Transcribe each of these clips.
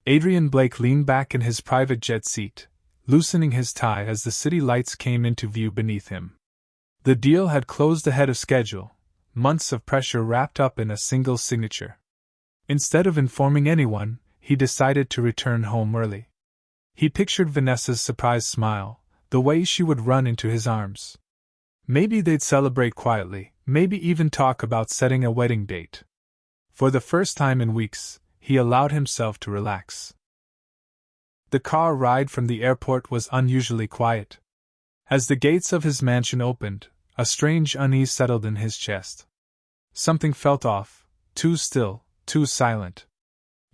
Adrian Blake leaned back in his private jet seat, loosening his tie as the city lights came into view beneath him. The deal had closed ahead of schedule, months of pressure wrapped up in a single signature. Instead of informing anyone, he decided to return home early. He pictured Vanessa's surprised smile, the way she would run into his arms. Maybe they'd celebrate quietly, maybe even talk about setting a wedding date. For the first time in weeks, he allowed himself to relax. The car ride from the airport was unusually quiet. As the gates of his mansion opened, a strange unease settled in his chest. Something felt off, too still, too silent.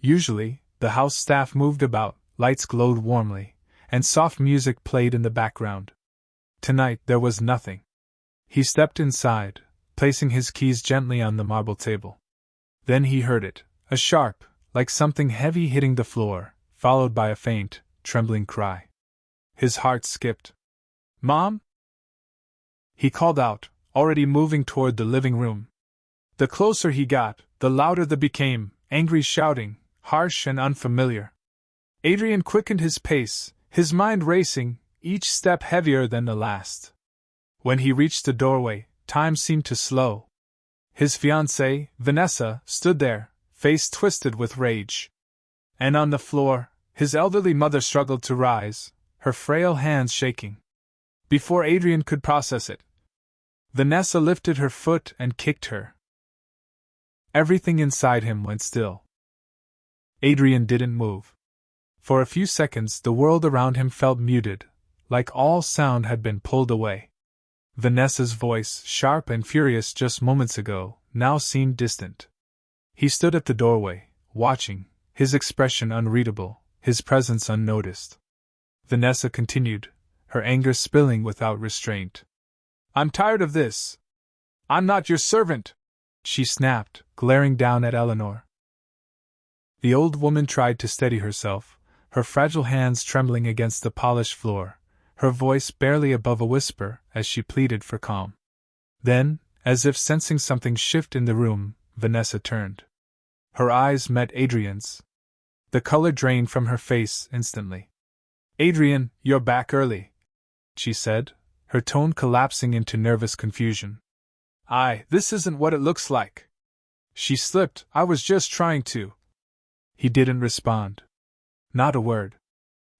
Usually, the house staff moved about, lights glowed warmly, and soft music played in the background. Tonight there was nothing. He stepped inside, placing his keys gently on the marble table. Then he heard it, a sharp, like something heavy hitting the floor, followed by a faint, trembling cry. His heart skipped. "Mom?" He called out, already moving toward the living room. The closer he got, the louder the became, angry shouting, harsh and unfamiliar. Adrian quickened his pace, his mind racing, each step heavier than the last. When he reached the doorway, time seemed to slow. His fiancée, Vanessa, stood there, face twisted with rage. And on the floor, his elderly mother struggled to rise, her frail hands shaking. Before Adrian could process it, Vanessa lifted her foot and kicked her. Everything inside him went still. Adrian didn't move. For a few seconds the world around him felt muted, like all sound had been pulled away. Vanessa's voice, sharp and furious just moments ago, now seemed distant. He stood at the doorway, watching, his expression unreadable, his presence unnoticed. Vanessa continued, her anger spilling without restraint. "I'm tired of this. I'm not your servant," she snapped, glaring down at Eleanor. The old woman tried to steady herself, her fragile hands trembling against the polished floor, her voice barely above a whisper as she pleaded for calm. Then, as if sensing something shift in the room, Vanessa turned. Her eyes met Adrian's. The color drained from her face instantly. "Adrian, you're back early," she said, her tone collapsing into nervous confusion. This isn't what it looks like." She slipped, "I was just trying to." He didn't respond. Not a word.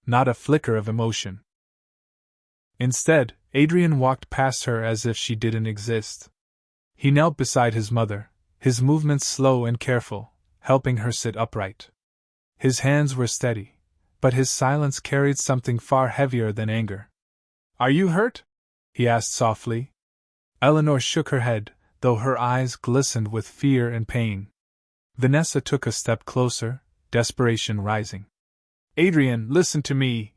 Not a flicker of emotion. Instead, Adrian walked past her as if she didn't exist. He knelt beside his mother, his movements slow and careful, helping her sit upright. His hands were steady, but his silence carried something far heavier than anger. "Are you hurt?" he asked softly. Eleanor shook her head, though her eyes glistened with fear and pain. Vanessa took a step closer, desperation rising. "Adrian, listen to me."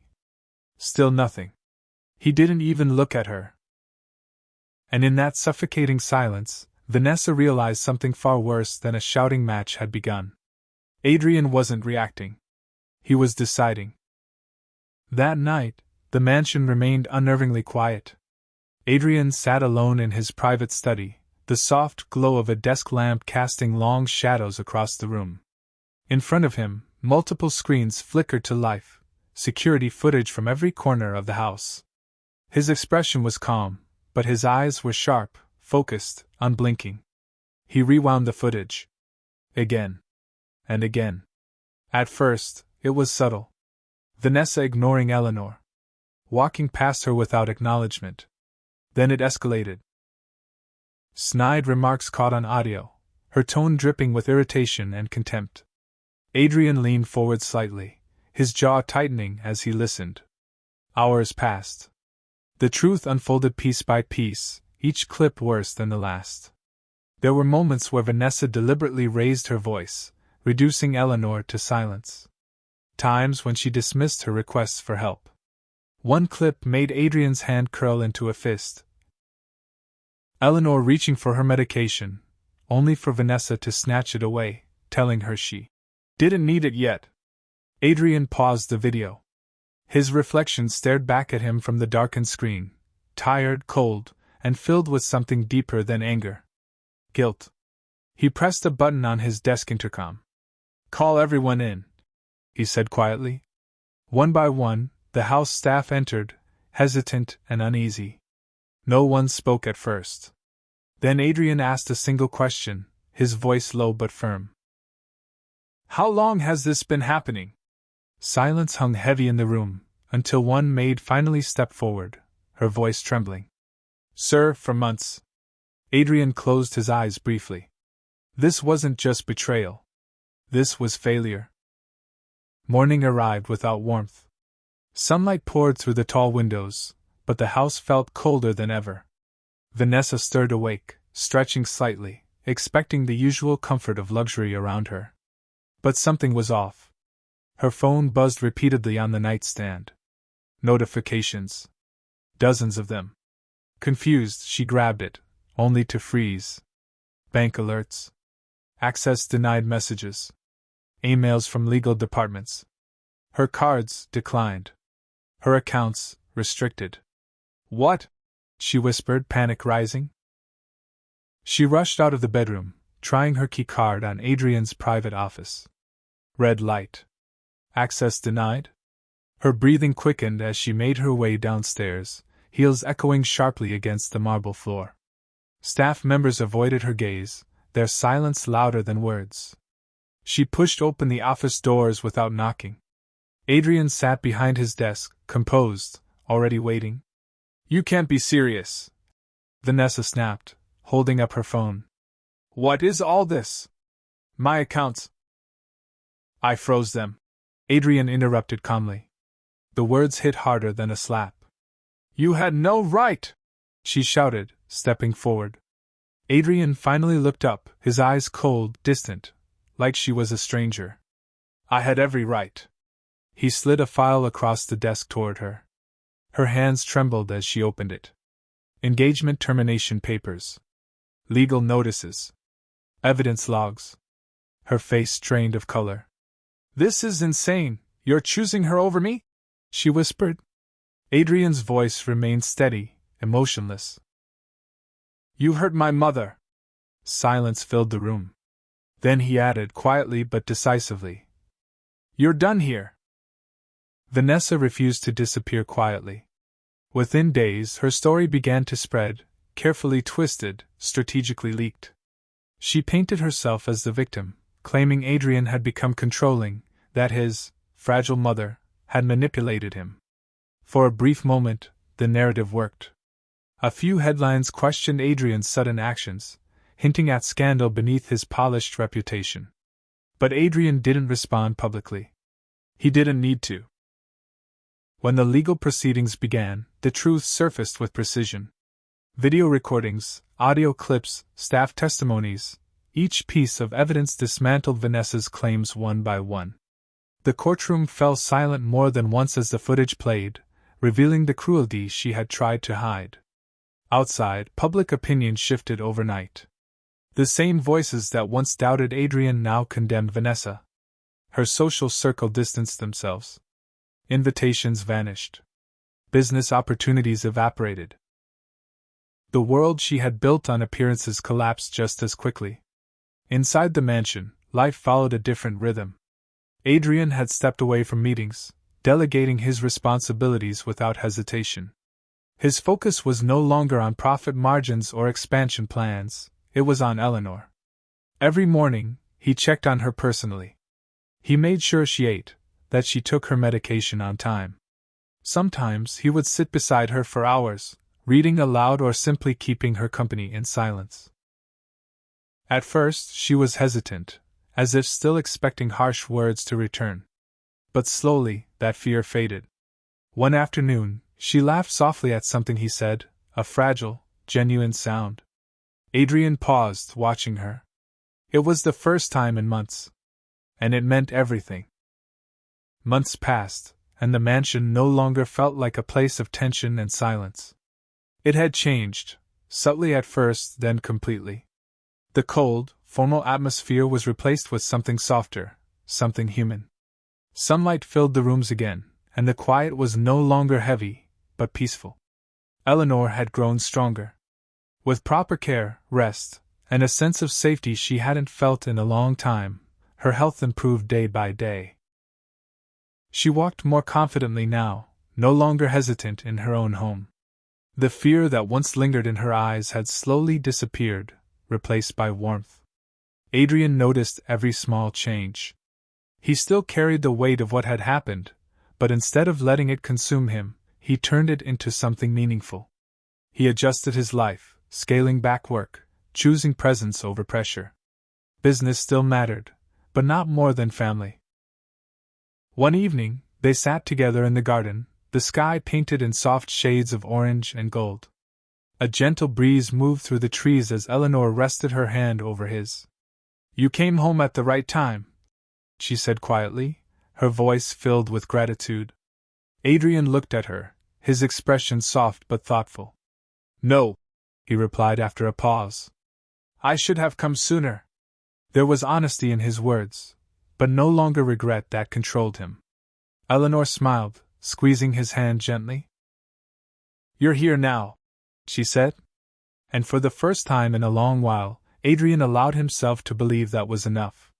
Still nothing. He didn't even look at her. And in that suffocating silence, Vanessa realized something far worse than a shouting match had begun. Adrian wasn't reacting. He was deciding. That night, the mansion remained unnervingly quiet. Adrian sat alone in his private study, the soft glow of a desk lamp casting long shadows across the room. In front of him, multiple screens flickered to life, security footage from every corner of the house. His expression was calm, but his eyes were sharp, focused, unblinking. He rewound the footage. Again. And again. At first, it was subtle. Vanessa ignoring Eleanor. Walking past her without acknowledgement. Then it escalated. Snide remarks caught on audio, her tone dripping with irritation and contempt. Adrian leaned forward slightly, his jaw tightening as he listened. Hours passed. The truth unfolded piece by piece, each clip worse than the last. There were moments where Vanessa deliberately raised her voice, reducing Eleanor to silence. Times when she dismissed her requests for help. One clip made Adrian's hand curl into a fist. Eleanor reaching for her medication, only for Vanessa to snatch it away, telling her she didn't need it yet. Adrian paused the video. His reflection stared back at him from the darkened screen, tired, cold, and filled with something deeper than anger. Guilt. He pressed a button on his desk intercom. "Call everyone in." he said quietly. One by one, the house staff entered, hesitant and uneasy. No one spoke at first. Then Adrian asked a single question, his voice low but firm. How long has this been happening? Silence hung heavy in the room, until one maid finally stepped forward, her voice trembling. Sir, for months. Adrian closed his eyes briefly. This wasn't just betrayal. This was failure. Morning arrived without warmth. Sunlight poured through the tall windows, but the house felt colder than ever. Vanessa stirred awake, stretching slightly, expecting the usual comfort of luxury around her. But something was off. Her phone buzzed repeatedly on the nightstand. Notifications. Dozens of them. Confused, she grabbed it, only to freeze. Bank alerts. Access denied messages. Emails from legal departments. Her cards declined. Her accounts restricted. What? She whispered, panic rising. She rushed out of the bedroom, trying her key card on Adrian's private office. Red light. Access denied? Her breathing quickened as she made her way downstairs, heels echoing sharply against the marble floor. Staff members avoided her gaze, their silence louder than words. She pushed open the office doors without knocking. Adrian sat behind his desk, composed, already waiting. You can't be serious, Vanessa snapped, holding up her phone. What is all this? My accounts. I froze them, Adrian interrupted calmly. The words hit harder than a slap. You had no right, she shouted, stepping forward. Adrian finally looked up, his eyes cold, distant, like she was a stranger. I had every right. He slid a file across the desk toward her. Her hands trembled as she opened it. Engagement termination papers. Legal notices. Evidence logs. Her face strained of color. This is insane. You're choosing her over me? She whispered. Adrian's voice remained steady, emotionless. You hurt my mother. Silence filled the room. Then he added quietly but decisively. You're done here. Vanessa refused to disappear quietly. Within days, her story began to spread, carefully twisted, strategically leaked. She painted herself as the victim, claiming Adrian had become controlling, that his fragile mother had manipulated him. For a brief moment, the narrative worked. A few headlines questioned Adrian's sudden actions, hinting at scandal beneath his polished reputation. But Adrian didn't respond publicly. He didn't need to. When the legal proceedings began, the truth surfaced with precision. Video recordings, audio clips, staff testimonies, each piece of evidence dismantled Vanessa's claims one by one. The courtroom fell silent more than once as the footage played, revealing the cruelty she had tried to hide. Outside, public opinion shifted overnight. The same voices that once doubted Adrian now condemned Vanessa. Her social circle distanced themselves. Invitations vanished. Business opportunities evaporated. The world she had built on appearances collapsed just as quickly. Inside the mansion, life followed a different rhythm. Adrian had stepped away from meetings, delegating his responsibilities without hesitation. His focus was no longer on profit margins or expansion plans, it was on Eleanor. Every morning, he checked on her personally. He made sure she ate, that she took her medication on time. Sometimes he would sit beside her for hours, reading aloud or simply keeping her company in silence. At first, she was hesitant, as if still expecting harsh words to return. But slowly, that fear faded. One afternoon, she laughed softly at something he said, a fragile, genuine sound. Adrian paused, watching her. It was the first time in months. And it meant everything. Months passed, and the mansion no longer felt like a place of tension and silence. It had changed, subtly at first, then completely. The cold, formal atmosphere was replaced with something softer, something human. Sunlight filled the rooms again, and the quiet was no longer heavy, but peaceful. Eleanor had grown stronger. With proper care, rest, and a sense of safety she hadn't felt in a long time, her health improved day by day. She walked more confidently now, no longer hesitant in her own home. The fear that once lingered in her eyes had slowly disappeared, replaced by warmth. Adrian noticed every small change. He still carried the weight of what had happened, but instead of letting it consume him, he turned it into something meaningful. He adjusted his life, scaling back work, choosing presence over pressure. Business still mattered, but not more than family. One evening, they sat together in the garden, the sky painted in soft shades of orange and gold. A gentle breeze moved through the trees as Eleanor rested her hand over his. "You came home at the right time," she said quietly, her voice filled with gratitude. Adrian looked at her, his expression soft but thoughtful. "No," he replied after a pause. "I should have come sooner." There was honesty in his words, but no longer regret that controlled him. Eleanor smiled, squeezing his hand gently. "You're here now," she said. And for the first time in a long while, Adrian allowed himself to believe that was enough.